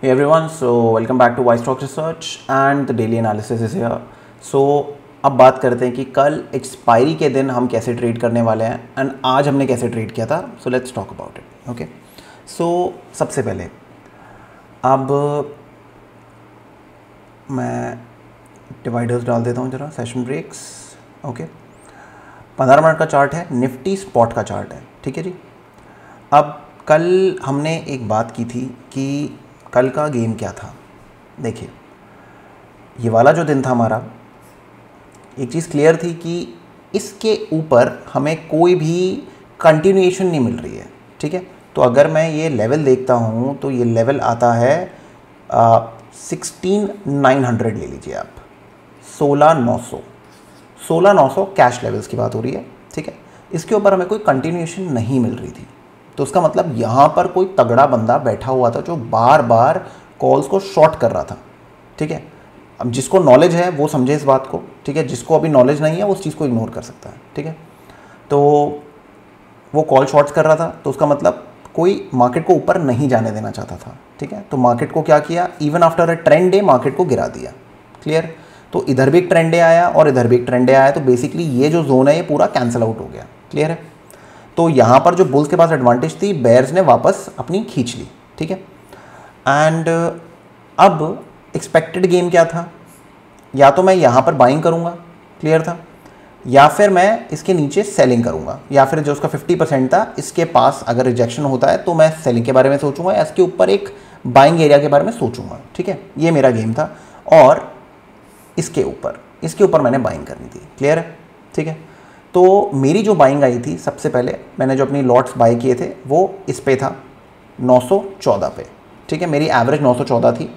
Hey everyone, so welcome back to Wisetock Research and the daily analysis is here. So अब बात करते हैं कि कल एक्सपायरी के दिन हम कैसे ट्रेड करने वाले हैं एंड आज हमने कैसे ट्रेड किया था. So let's talk about it. Okay, so सबसे पहले अब मैं डिवाइडर्स डाल देता हूँ जरा, सेशन ब्रेक्स. ओके, 15 मिनट का चार्ट है, निफ्टी स्पॉट का चार्ट है. ठीक है जी. अब कल हमने एक बात की थी कि कल का गेम क्या था. देखिए, ये वाला जो दिन था हमारा, एक चीज़ क्लियर थी कि इसके ऊपर हमें कोई भी कंटिन्यूएशन नहीं मिल रही है. ठीक है, तो अगर मैं ये लेवल देखता हूँ तो ये लेवल आता है 16,900 ले लीजिए आप, 16,900 कैश लेवल्स की बात हो रही है. ठीक है, इसके ऊपर हमें कोई कंटिन्यूएशन नहीं मिल रही थी. तो उसका मतलब यहाँ पर कोई तगड़ा बंदा बैठा हुआ था जो बार बार कॉल्स को शॉर्ट कर रहा था. ठीक है, अब जिसको नॉलेज है वो समझे इस बात को. ठीक है, जिसको अभी नॉलेज नहीं है वो उस चीज़ को इग्नोर कर सकता है. ठीक है, तो वो कॉल शॉर्ट्स कर रहा था, तो उसका मतलब कोई मार्केट को ऊपर नहीं जाने देना चाहता था. ठीक है, तो मार्केट को क्या किया, even after a trend day market को गिरा दिया. क्लियर. तो इधर भी एक ट्रेंड डे आया और इधर भी एक ट्रेंड डे आया, तो बेसिकली ये जो जोन है ये पूरा कैंसिल आउट हो गया. क्लियर है. तो यहाँ पर जो बुल्स के पास एडवांटेज थी, बेयर्स ने वापस अपनी खींच ली. ठीक है, एंड अब एक्सपेक्टेड गेम क्या था, या तो मैं यहाँ पर बाइंग करूँगा, क्लियर था, या फिर मैं इसके नीचे सेलिंग करूँगा, या फिर जो उसका 50% था इसके पास अगर रिजेक्शन होता है तो मैं सेलिंग के बारे में सोचूंगा या इसके ऊपर एक बाइंग एरिया के बारे में सोचूंगा. ठीक है, ये मेरा गेम था और इसके ऊपर मैंने बाइंग करनी थी. क्लियर है. ठीक है, तो मेरी जो बाइंग आई थी, सबसे पहले मैंने जो अपनी लॉट्स बाई किए थे वो इस पे था 914 पे. ठीक है, मेरी एवरेज 914 थी.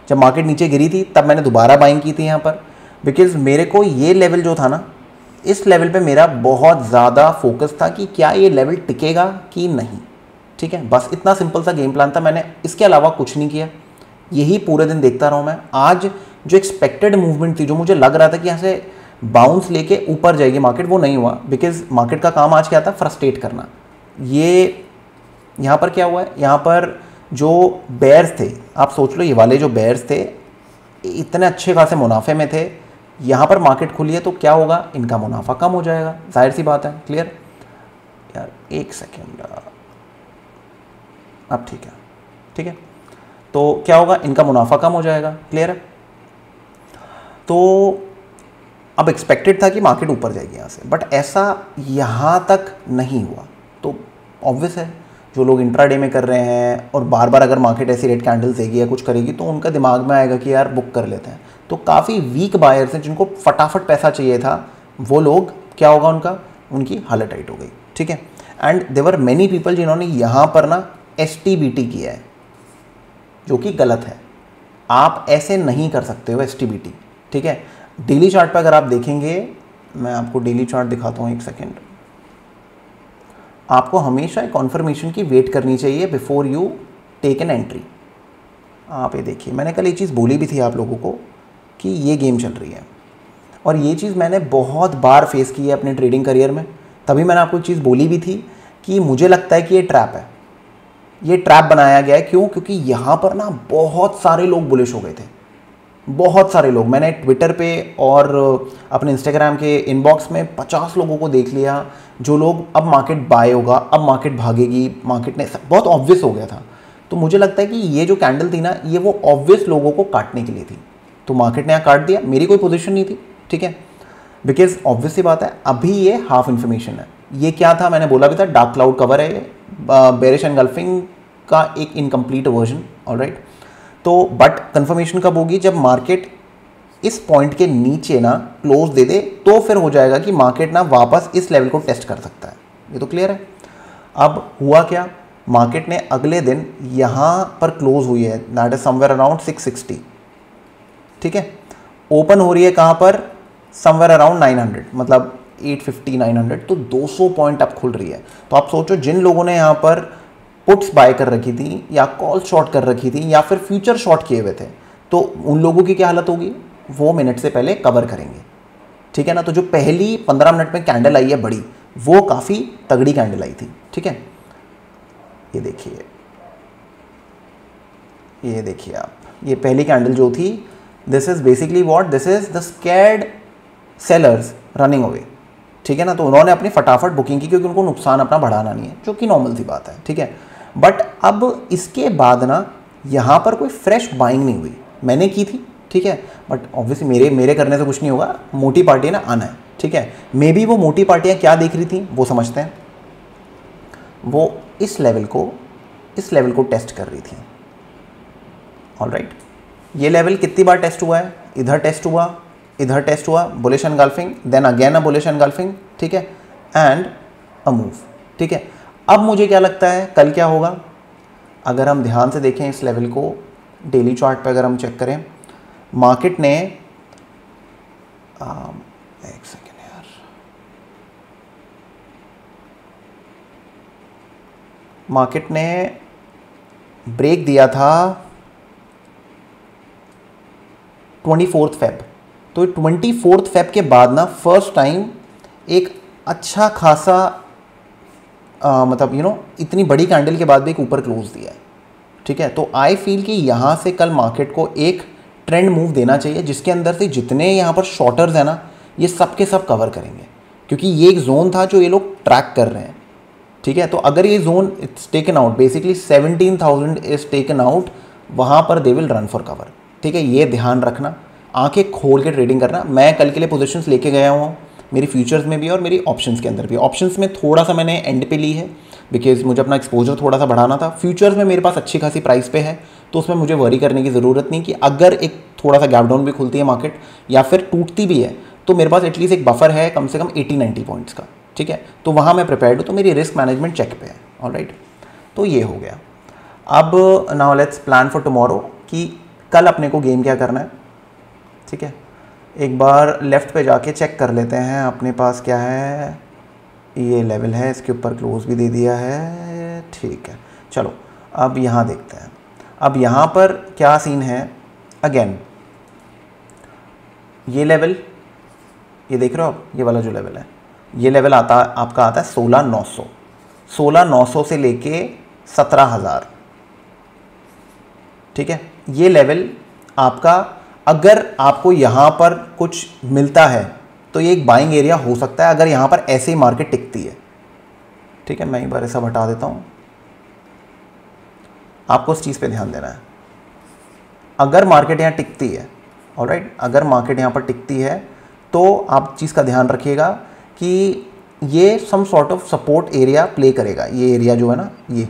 जब मार्केट नीचे गिरी थी तब मैंने दोबारा बाइंग की थी यहाँ पर, बिकॉज मेरे को ये लेवल जो था ना, इस लेवल पे मेरा बहुत ज़्यादा फोकस था कि क्या ये लेवल टिकेगा कि नहीं. ठीक है, बस इतना सिंपल सा गेम प्लान था. मैंने इसके अलावा कुछ नहीं किया, यही पूरे दिन देखता रहा मैं. आज जो एक्सपेक्टेड मूवमेंट थी, जो मुझे लग रहा था कि यहाँ से बाउंस लेके ऊपर जाएगी मार्केट, वो नहीं हुआ. बिकॉज मार्केट का काम आज क्या था, फ्रस्ट्रेट करना. ये यहाँ पर क्या हुआ है, यहाँ पर जो बेयर्स थे, आप सोच लो ये वाले जो बेयर्स थे इतने अच्छे खासे मुनाफे में थे, यहाँ पर मार्केट खुली है तो क्या होगा, इनका मुनाफा कम हो जाएगा, जाहिर सी बात है. क्लियर यार, एक सेकेंड, अब ठीक है. ठीक है, तो क्या होगा, इनका मुनाफा कम हो जाएगा. क्लियर है. तो अब एक्सपेक्टेड था कि मार्केट ऊपर जाएगी यहाँ से, बट ऐसा यहाँ तक नहीं हुआ. तो ऑब्वियस है, जो लोग इंट्राडे में कर रहे हैं और बार बार अगर मार्केट ऐसी रेड कैंडल्स देगी या कुछ करेगी तो उनका दिमाग में आएगा कि यार बुक कर लेते हैं. तो काफ़ी वीक बायर्स हैं जिनको फटाफट पैसा चाहिए था, वो लोग क्या होगा, उनकी हालत टाइट हो गई. ठीक है, एंड देवर मेनी पीपल जिन्होंने यहाँ पर ना STBT किया है, जो कि गलत है. आप ऐसे नहीं कर सकते हो STBT. ठीक है, डेली चार्ट पर अगर आप देखेंगे, मैं आपको डेली चार्ट दिखाता हूँ, एक सेकेंड. आपको हमेशा एक कॉन्फर्मेशन की वेट करनी चाहिए before you take an entry. आप ये देखिए, मैंने कल ये चीज़ बोली भी थी आप लोगों को कि ये गेम चल रही है, और ये चीज़ मैंने बहुत बार फेस की है अपने ट्रेडिंग करियर में. तभी मैंने आपको एक चीज़ बोली भी थी कि मुझे लगता है कि ये ट्रैप है, ये ट्रैप बनाया गया है. क्यों? क्योंकि यहाँ पर ना बहुत सारे लोग बुलिश हो गए थे, बहुत सारे लोग. मैंने ट्विटर पे और अपने इंस्टाग्राम के इनबॉक्स में 50 लोगों को देख लिया जो लोग अब मार्केट बाय होगा, अब मार्केट भागेगी, मार्केट ने, बहुत ऑब्वियस हो गया था. तो मुझे लगता है कि ये जो कैंडल थी ना, ये वो ऑब्वियस लोगों को काटने के लिए थी. तो मार्केट ने यहाँ काट दिया, मेरी कोई पोजीशन नहीं थी. ठीक है, बिकॉज ऑब्वियस सी बात है, अभी ये हाफ इन्फॉर्मेशन है. ये क्या था, मैंने बोला भी था, डार्क क्लाउड कवर है, बेरिश एनगल्फिंग का एक इनकम्प्लीट वर्जन. ऑलराइट, तो बट कंफर्मेशन कब होगी, जब मार्केट इस पॉइंट के नीचे ना क्लोज दे दे, तो फिर हो जाएगा कि मार्केट ना वापस इस लेवल को टेस्ट कर सकता है. ये तो क्लियर है. अब हुआ क्या, मार्केट ने अगले दिन यहाँ पर क्लोज हुई है, दैट इज समवेयर अराउंड 660. ठीक है, ओपन हो रही है कहाँ पर, समवेयर अराउंड 900, मतलब 850 900. तो 200 पॉइंट अब खुल रही है. तो आप सोचो, जिन लोगों ने यहाँ पर पुट्स बाय कर रखी थी या कॉल शॉर्ट कर रखी थी या फिर फ्यूचर शॉर्ट किए हुए थे, तो उन लोगों की क्या हालत होगी, वो मिनट से पहले कवर करेंगे. ठीक है ना. तो जो पहली 15 मिनट में कैंडल आई है बड़ी, वो काफ़ी तगड़ी कैंडल आई थी. ठीक है, ये देखिए, ये देखिए आप, ये पहली कैंडल जो थी, this is basically what, this is the scared sellers running away, ठीक है ना। तो उन्होंने अपनी फटाफट बुकिंग की क्योंकि उनको नुकसान अपना बढ़ाना नहीं है, जो कि नॉर्मल सी बात है, ठीक है। बट अब इसके बाद ना यहाँ पर कोई फ्रेश बाइंग नहीं हुई, मैंने की थी, ठीक है, बट ऑब्वियसली मेरे करने से कुछ नहीं होगा, मोटी पार्टी ना आना है, ठीक है। मे बी वो मोटी पार्टियाँ क्या देख रही थी वो समझते हैं, वो इस लेवल को टेस्ट कर रही थी। ऑलराइट, ये लेवल कितनी बार टेस्ट हुआ है, इधर टेस्ट हुआ, इधर टेस्ट हुआ, bullish engulfing, then again a bullish engulfing, ठीक है, एंड अ मूव, ठीक है। अब मुझे क्या लगता है कल क्या होगा, अगर हम ध्यान से देखें इस लेवल को डेली चार्ट पे, अगर हम चेक करें, मार्केट ने एक सेकेंड यार, मार्केट ने ब्रेक दिया था 24 फेब, तो 24 फेब के बाद ना फर्स्ट टाइम एक अच्छा खासा मतलब इतनी बड़ी कैंडल के बाद भी एक ऊपर क्लोज दिया है, ठीक है। तो आई फील कि यहाँ से कल मार्केट को एक ट्रेंड मूव देना चाहिए जिसके अंदर से जितने यहाँ पर शॉर्टर्स हैं ना, ये सब के सब कवर करेंगे, क्योंकि ये एक जोन था जो ये लोग ट्रैक कर रहे हैं, ठीक है। तो अगर ये zone it's taken out, basically 17,000 is taken out, वहाँ पर they will run for cover, ठीक है। ये ध्यान रखना, आंखें खोल के ट्रेडिंग करना। मैं कल के लिए पोजीशंस लेके गया हूँ, मेरी फ्यूचर्स में भी और मेरी ऑप्शंस के अंदर भी। ऑप्शंस में थोड़ा सा मैंने एंड पे ली है बिकॉज मुझे अपना एक्सपोजर थोड़ा सा बढ़ाना था। फ्यूचर्स में मेरे पास अच्छी खासी प्राइस पे है, तो उसमें मुझे वरी करने की ज़रूरत नहीं कि अगर एक थोड़ा सा गैप डाउन भी खुलती है मार्केट या फिर टूटती भी है, तो मेरे पास एटलीस्ट एक बफर है कम से कम 80-90 पॉइंट्स का, ठीक है। तो वहाँ मैं प्रिपेयर्ड हूँ, तो मेरी रिस्क मैनेजमेंट चेक पे है। ऑलराइट, तो ये हो गया। अब now let's plan for tomorrow कि कल अपने को गेम क्या करना है, ठीक है। एक बार लेफ़्ट पे जाके चेक कर लेते हैं अपने पास क्या है। ये लेवल है, इसके ऊपर क्लोज भी दे दिया है, ठीक है। चलो अब यहाँ देखते हैं, अब यहाँ पर क्या सीन है। अगेन ये लेवल, ये देख रहे हो आप, ये वाला जो लेवल है, ये लेवल आपका आता है 16,900, 16,900 से लेके 17,000, ठीक है। ये लेवल आपका, अगर आपको यहाँ पर कुछ मिलता है तो ये एक बाइंग एरिया हो सकता है, अगर यहाँ पर ऐसे ही मार्केट टिकती है, ठीक है। मैं एक बार ऐसा हटा देता हूँ, आपको उस चीज़ पे ध्यान देना है। अगर मार्केट यहाँ टिकती है, ऑलराइट, अगर मार्केट यहाँ पर टिकती है तो आप चीज़ का ध्यान रखिएगा कि ये some sort of support area play करेगा। ये एरिया जो है ना, ये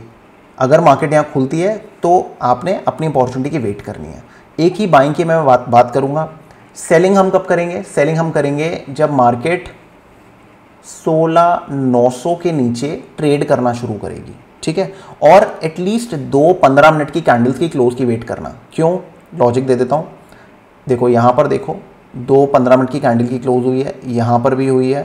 अगर मार्केट यहाँ खुलती है तो आपने अपनी अपॉर्चुनिटी की वेट करनी है। एक ही बाइंग की मैं बात करूँगा। सेलिंग हम कब करेंगे? सेलिंग हम करेंगे जब मार्केट 16,900 के नीचे ट्रेड करना शुरू करेगी, ठीक है। और एटलीस्ट 2 15 मिनट की कैंडल्स की क्लोज की वेट करना। क्यों? लॉजिक दे देता हूँ। देखो यहाँ पर देखो, 2 15 मिनट की कैंडल की क्लोज हुई है, यहाँ पर भी हुई है,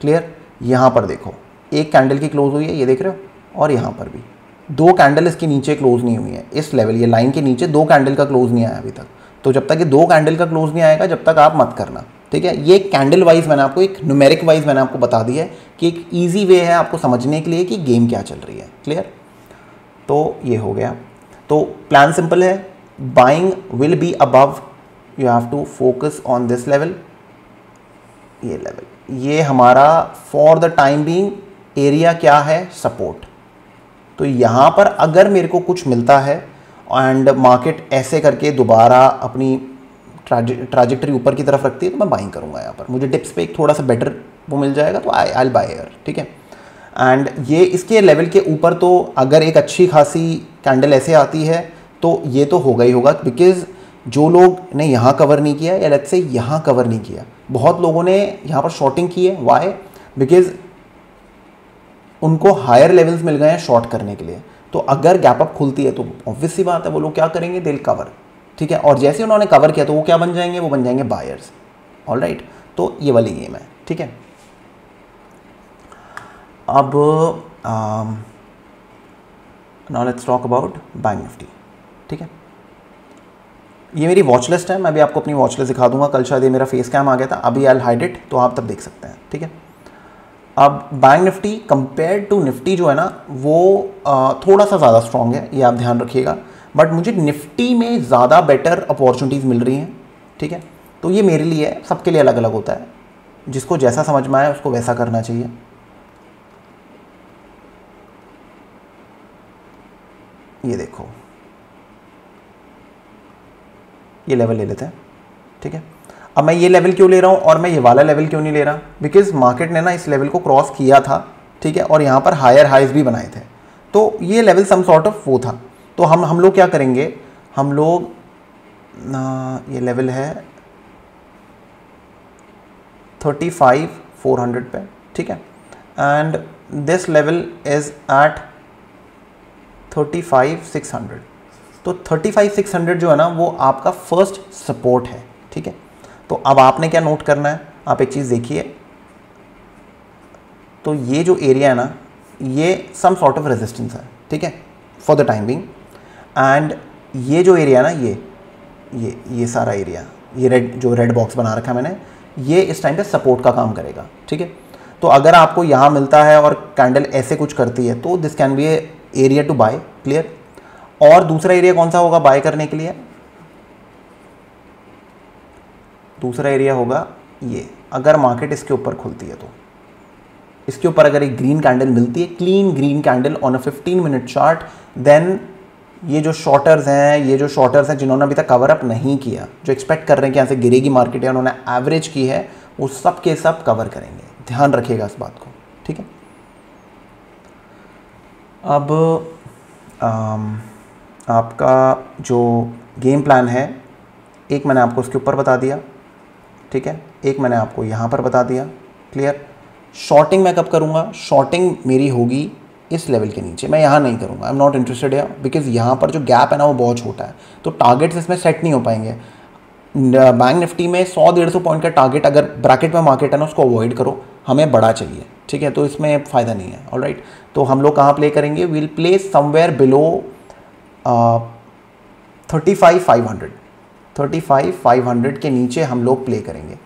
क्लियर। यहाँ पर देखो एक कैंडल की क्लोज हुई है, ये देख रहे हो, और यहाँ पर भी 2 कैंडल इसके नीचे क्लोज नहीं हुई है। इस लेवल, ये लाइन के नीचे 2 कैंडल का क्लोज नहीं आया अभी तक। तो जब तक ये 2 कैंडल का क्लोज नहीं आएगा, जब तक आप मत करना, ठीक है। ये कैंडल वाइज मैंने आपको, एक न्यूमेरिक वाइज मैंने आपको बता दिया है कि एक ईजी वे है आपको समझने के लिए कि गेम क्या चल रही है, क्लियर। तो ये हो गया। तो प्लान सिंपल है, buying will be above, you have to focus on this level. ये लेवल, ये हमारा for the time being area क्या है? सपोर्ट। तो यहाँ पर अगर मेरे को कुछ मिलता है एंड मार्केट ऐसे करके दोबारा अपनी ट्राजेक्टरी ऊपर की तरफ रखती है, तो मैं बाइंग करूँगा। यहाँ पर मुझे डिप्स पे एक थोड़ा सा बेटर वो मिल जाएगा, तो आई विल बाय हियर, ठीक है। एंड ये इसके लेवल के ऊपर, तो अगर एक अच्छी खासी कैंडल ऐसे आती है तो ये तो होगा ही होगा, बिकॉज जो लोग ने यहाँ कवर नहीं किया, या लेट्स से यहाँ कवर नहीं किया, बहुत लोगों ने यहाँ पर शॉर्टिंग की है। वाई? बिकॉज उनको हायर लेवल्स मिल गए हैं शॉर्ट करने के लिए। तो अगर गैप अप खुलती है तो ऑब्वियस सी बात है वो लोग क्या करेंगे? दिल कवर, ठीक है। और जैसे उन्होंने कवर किया तो वो क्या बन जाएंगे? वो बन जाएंगे बायर्स। ऑलराइट, तो ये वाली गेम है, ठीक है। अब now let's talk about bank Nifty, ठीक है। ये मेरी वॉच लिस्ट है, मैं भी आपको अपनी वॉच लिस्ट दिखा दूंगा। कल शायद ये मेरा फेस कैम आ गया था, अभी आई विल हाइड इट, तो आप तब देख सकते हैं, ठीक है। अब bank Nifty compare to Nifty जो है ना, वो थोड़ा सा ज़्यादा स्ट्रॉन्ग है, ये आप ध्यान रखिएगा। बट मुझे निफ्टी में ज़्यादा बेटर अपॉर्चुनिटीज़ मिल रही हैं, ठीक है। तो ये मेरे लिए है, सबके लिए अलग अलग होता है, जिसको जैसा समझ में आए उसको वैसा करना चाहिए। ये देखो, ये लेवल ले लेते हैं, ठीक है। अब मैं ये लेवल क्यों ले रहा हूँ और मैं ये वाला लेवल क्यों नहीं ले रहा, बिकॉज मार्केट ने ना इस लेवल को क्रॉस किया था, ठीक है, और यहाँ पर हायर हाइज भी बनाए थे, तो ये लेवल सम सॉर्ट ऑफ वो था। तो हम लोग क्या करेंगे, हम लोग ये लेवल है 35,400 पे, ठीक है, and this level is at 35,600। तो 35,600 जो है ना वो आपका फर्स्ट सपोर्ट है, ठीक है। तो अब आपने क्या नोट करना है, आप एक चीज़ देखिए, तो ये जो एरिया है ना ये सम सॉर्ट ऑफ रेजिस्टेंस है, ठीक है, for the time being. And ये जो एरिया है ना, ये सारा एरिया, ये जो रेड बॉक्स बना रखा है मैंने, ये इस टाइम पे सपोर्ट का काम करेगा, ठीक है। तो अगर आपको यहाँ मिलता है और कैंडल ऐसे कुछ करती है तो this can be a area to buy, clear. और दूसरा एरिया कौन सा होगा बाय करने के लिए, दूसरा एरिया होगा ये, अगर मार्केट इसके ऊपर खुलती है तो इसके ऊपर अगर एक ग्रीन कैंडल मिलती है, clean green candle on a 15 minute chart, then ये जो शॉर्टर्स हैं जिन्होंने अभी तक कवर अप नहीं किया, जो एक्सपेक्ट कर रहे हैं कि यहाँ से गिरेगी मार्केट या उन्होंने एवरेज की है, वो सब के सब कवर करेंगे, ध्यान रखिएगा इस बात को, ठीक है। अब आपका जो गेम प्लान है, एक मैंने आपको उसके ऊपर बता दिया, ठीक है, एक मैंने आपको यहाँ पर बता दिया, क्लियर। शॉर्टिंग मैं कब करूँगा, शॉर्टिंग मेरी होगी इस लेवल के नीचे, मैं यहाँ नहीं करूँगा, आई एम नॉट इंटरेस्टेड है, बिकॉज यहाँ पर जो गैप है ना वो बहुत छोटा है, तो टारगेट्स इसमें सेट नहीं हो पाएंगे। बैंक निफ्टी में 100-150 पॉइंट का टारगेट अगर ब्रैकेट में मार्केट है ना उसको अवॉइड करो, हमें बड़ा चाहिए, ठीक है, तो इसमें फ़ायदा नहीं है, ऑलराइट। तो हम लोग कहाँ प्ले करेंगे, विल प्ले समवेयर बिलो 35,500 के नीचे हम लोग प्ले करेंगे,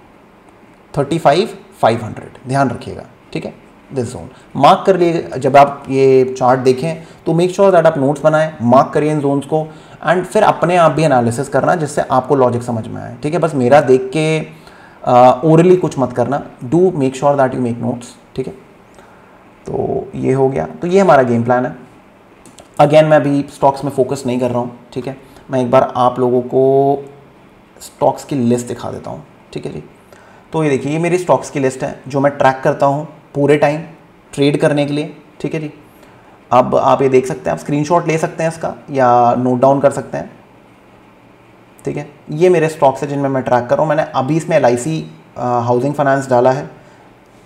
35,500, ध्यान रखिएगा, ठीक है। दिस जोन मार्क कर लिए, जब आप ये चार्ट देखें तो मेक श्योर दैट आप नोट्स बनाएं, मार्क करिए इन जोन्स को, एंड फिर अपने आप भी एनालिसिस करना जिससे आपको लॉजिक समझ में आए, ठीक है। बस मेरा देख के ओरली कुछ मत करना, do make sure that you make notes, ठीक है। तो ये हो गया, तो ये हमारा गेम प्लान है। अगेन मैं अभी स्टॉक्स में फोकस नहीं कर रहा हूँ, ठीक है, मैं एक बार आप लोगों को स्टॉक्स की लिस्ट दिखा देता हूँ, ठीक है जी। तो ये देखिए, ये मेरी स्टॉक्स की लिस्ट है जो मैं ट्रैक करता हूँ पूरे टाइम ट्रेड करने के लिए, ठीक है जी। अब आप ये देख सकते हैं, आप स्क्रीनशॉट ले सकते हैं इसका या नोट डाउन कर सकते हैं, ठीक है। ये मेरे स्टॉक्स है जिनमें मैं ट्रैक कर रहा हूँ। मैंने अभी इसमें LIC हाउसिंग फाइनेंस डाला है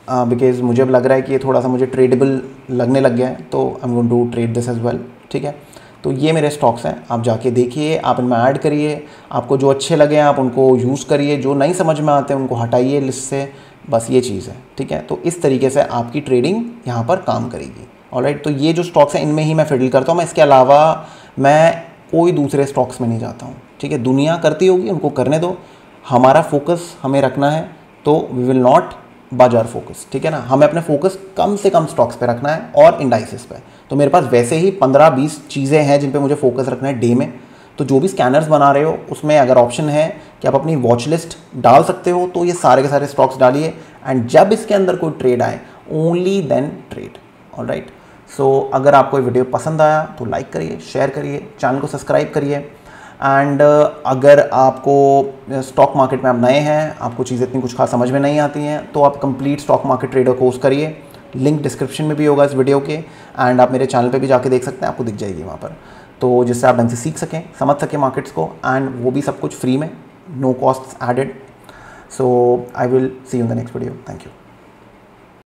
बिकॉज मुझे अब लग रहा है कि ये थोड़ा सा मुझे ट्रेडेबल लगने लग गया है, तो I am going to trade this as well, ठीक है। तो ये मेरे स्टॉक्स हैं, आप जाके देखिए, आप इनमें ऐड करिए, आपको जो अच्छे लगे आप उनको यूज़ करिए, जो नहीं समझ में आते हैं उनको हटाइए लिस्ट से, बस ये चीज़ है, ठीक है। तो इस तरीके से आपकी ट्रेडिंग यहाँ पर काम करेगी, ऑलराइट। तो ये जो स्टॉक्स हैं इनमें ही मैं फिडल करता हूँ, मैं इसके अलावा मैं कोई दूसरे स्टॉक्स में नहीं जाता हूँ, ठीक है। दुनिया करती होगी, उनको करने दो, हमारा फोकस हमें रखना है, तो वी विल नॉट बाजार फोकस, ठीक है ना। हमें अपने फोकस कम से कम स्टॉक्स पे रखना है और इंडाइसेस पे। तो मेरे पास वैसे ही 15-20 चीज़ें हैं जिन पे मुझे फोकस रखना है डे में। तो जो भी स्कैनर्स बना रहे हो उसमें अगर ऑप्शन है कि आप अपनी वॉच लिस्ट डाल सकते हो, तो ये सारे के सारे स्टॉक्स डालिए, एंड जब इसके अंदर कोई ट्रेड आए ओनली देन ट्रेड, ऑलराइट। सो अगर आपको ये वीडियो पसंद आया तो लाइक करिए, शेयर करिए, चैनल को सब्सक्राइब करिए, एंड अगर आपको स्टॉक मार्केट में आप नए हैं, आपको चीज़ें इतनी कुछ खास समझ में नहीं आती हैं, तो आप complete stock market trader course करिए, लिंक डिस्क्रिप्शन में भी होगा इस वीडियो के, एंड आप मेरे चैनल पे भी जाके देख सकते हैं, आपको दिख जाएगी वहाँ पर, तो जिससे आप ढंग से सीख सकें, समझ सकें मार्केट्स को, एंड वो भी सब कुछ फ्री में, no cost added. So I will see you in the next video, thank you.